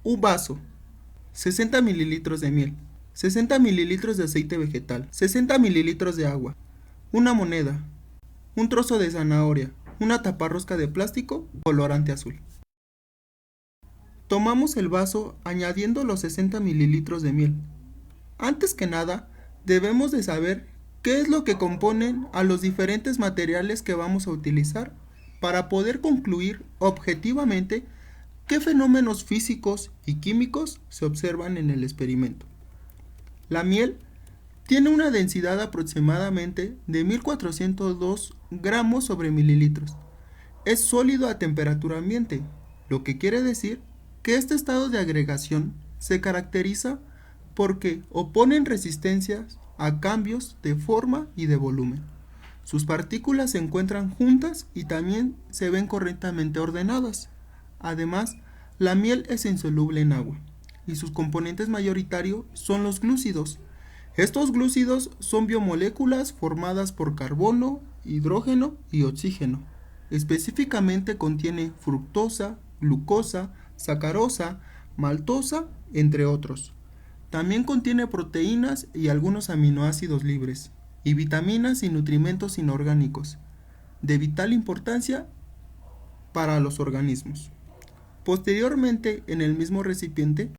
Un vaso, 60 mililitros de miel, 60 mililitros de aceite vegetal, 60 mililitros de agua, una moneda, un trozo de zanahoria, una taparrosca de plástico, colorante azul. Tomamos el vaso añadiendo los 60 mililitros de miel. Antes que nada, debemos de saber qué es lo que componen a los diferentes materiales que vamos a utilizar para poder concluir objetivamente qué fenómenos físicos y químicos se observan en el experimento. La miel tiene una densidad aproximadamente de 1402 gramos sobre mililitros. Es sólido a temperatura ambiente, lo que quiere decir que este estado de agregación se caracteriza porque oponen resistencias a cambios de forma y de volumen. Sus partículas se encuentran juntas y también se ven correctamente ordenadas. Además, la miel es insoluble en agua y sus componentes mayoritarios son los glúcidos. Estos glúcidos son biomoléculas formadas por carbono, hidrógeno y oxígeno. Específicamente contiene fructosa, glucosa, sacarosa, maltosa, entre otros. También contiene proteínas y algunos aminoácidos libres, y vitaminas y nutrimentos inorgánicos, de vital importancia para los organismos. Posteriormente, en el mismo recipiente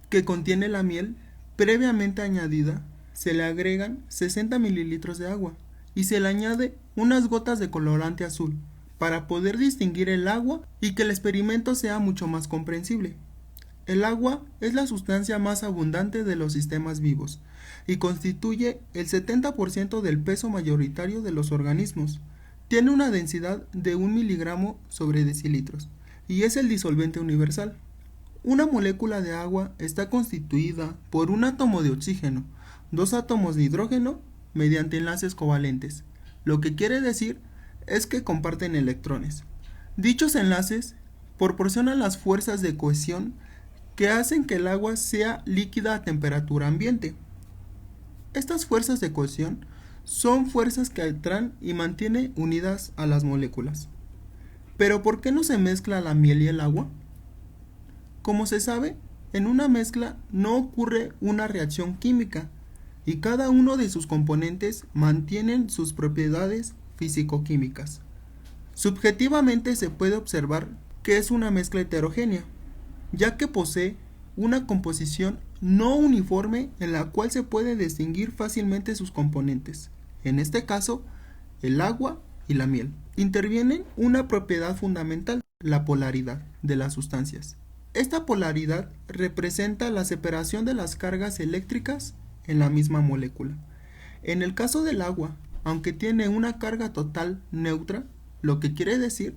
que contiene la miel, previamente añadida, se le agregan 60 mililitros de agua y se le añade unas gotas de colorante azul para poder distinguir el agua y que el experimento sea mucho más comprensible. El agua es la sustancia más abundante de los sistemas vivos y constituye el 70% del peso mayoritario de los organismos. Tiene una densidad de 1 miligramo sobre decilitros y es el disolvente universal. Una molécula de agua está constituida por un átomo de oxígeno, dos átomos de hidrógeno mediante enlaces covalentes, lo que quiere decir es que comparten electrones. Dichos enlaces proporcionan las fuerzas de cohesión que hacen que el agua sea líquida a temperatura ambiente. Estas fuerzas de cohesión son fuerzas que atraen y mantienen unidas a las moléculas. Pero ¿por qué no se mezcla la miel y el agua? Como se sabe, en una mezcla no ocurre una reacción química y cada uno de sus componentes mantienen sus propiedades físico-químicas. Subjetivamente se puede observar que es una mezcla heterogénea, ya que posee una composición no uniforme en la cual se puede distinguir fácilmente sus componentes. En este caso, el agua y la miel. Intervienen una propiedad fundamental, la polaridad de las sustancias. Esta polaridad representa la separación de las cargas eléctricas en la misma molécula. En el caso del agua, aunque tiene una carga total neutra, lo que quiere decir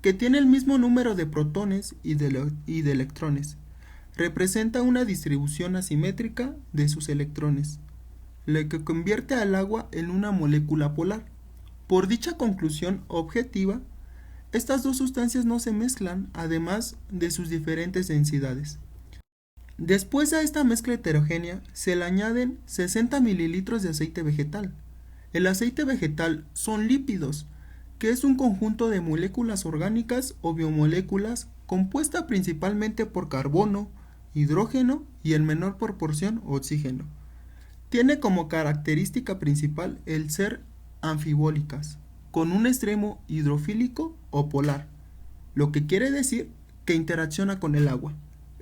que tiene el mismo número de protones y de electrones, representa una distribución asimétrica de sus electrones, lo que convierte al agua en una molécula polar. Por dicha conclusión objetiva, estas dos sustancias no se mezclan, además de sus diferentes densidades. Después a esta mezcla heterogénea se le añaden 60 mililitros de aceite vegetal. El aceite vegetal son lípidos, que es un conjunto de moléculas orgánicas o biomoléculas compuesta principalmente por carbono, hidrógeno y en menor proporción oxígeno. Tiene como característica principal el ser anfibólicas, con un extremo hidrofílico o polar, lo que quiere decir que interacciona con el agua,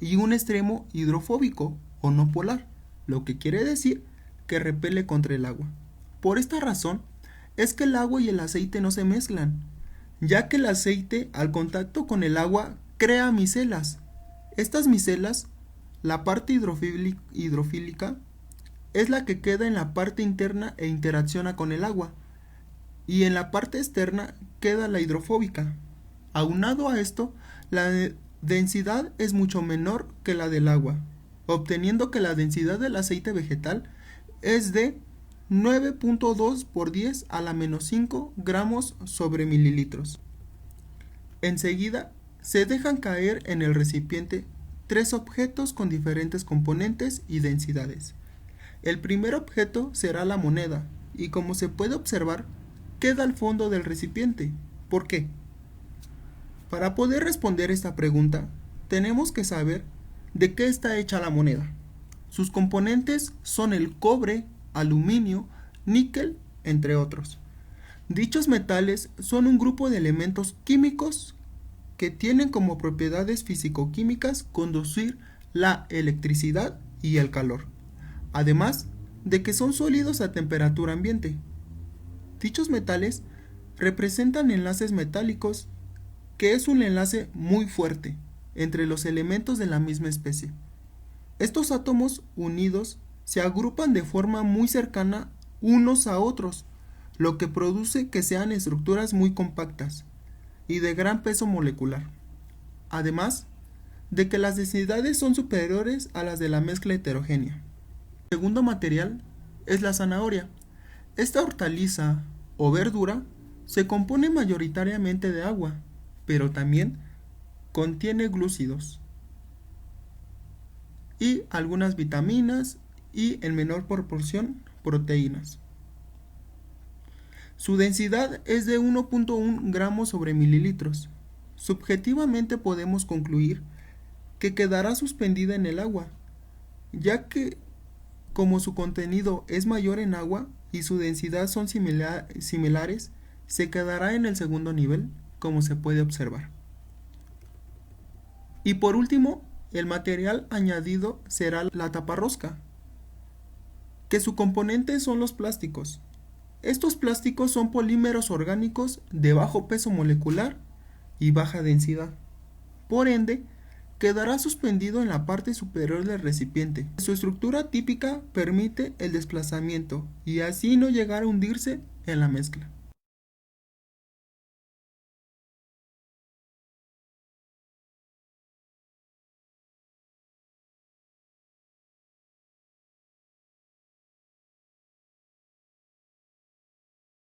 y un extremo hidrofóbico o no polar, lo que quiere decir que repele contra el agua. Por esta razón es que el agua y el aceite no se mezclan, ya que el aceite al contacto con el agua crea micelas. Estas micelas, la parte hidrofílica, es la que queda en la parte interna e interacciona con el agua, y en la parte externa queda la hidrofóbica. Aunado a esto, la densidad es mucho menor que la del agua, obteniendo que la densidad del aceite vegetal es de 9.2 por 10 a la menos 5 gramos sobre mililitros. Enseguida, se dejan caer en el recipiente tres objetos con diferentes componentes y densidades. El primer objeto será la moneda, y como se puede observar, queda al fondo del recipiente. ¿Por qué? Para poder responder esta pregunta, tenemos que saber ¿De qué está hecha la moneda? Sus componentes son el cobre, aluminio, níquel, entre otros. Dichos metales son un grupo de elementos químicos que tienen como propiedades físico-químicas conducir la electricidad y el calor, además de que son sólidos a temperatura ambiente. Dichos metales representan enlaces metálicos, que es un enlace muy fuerte entre los elementos de la misma especie. Estos átomos unidos se agrupan de forma muy cercana unos a otros, lo que produce que sean estructuras muy compactas y de gran peso molecular, además de que las densidades son superiores a las de la mezcla heterogénea. El segundo material es la zanahoria. Esta hortaliza o verdura se compone mayoritariamente de agua, pero también contiene glúcidos y algunas vitaminas y en menor proporción proteínas. Su densidad es de 1.1 gramos sobre mililitros. Subjetivamente podemos concluir que quedará suspendida en el agua, ya que como su contenido es mayor en agua y su densidad son similares, se quedará en el segundo nivel, como se puede observar. Y por último, el material añadido será la taparrosca, que su componente son los plásticos. Estos plásticos son polímeros orgánicos de bajo peso molecular y baja densidad. Por ende, quedará suspendido en la parte superior del recipiente. Su estructura típica permite el desplazamiento y así no llegar a hundirse en la mezcla.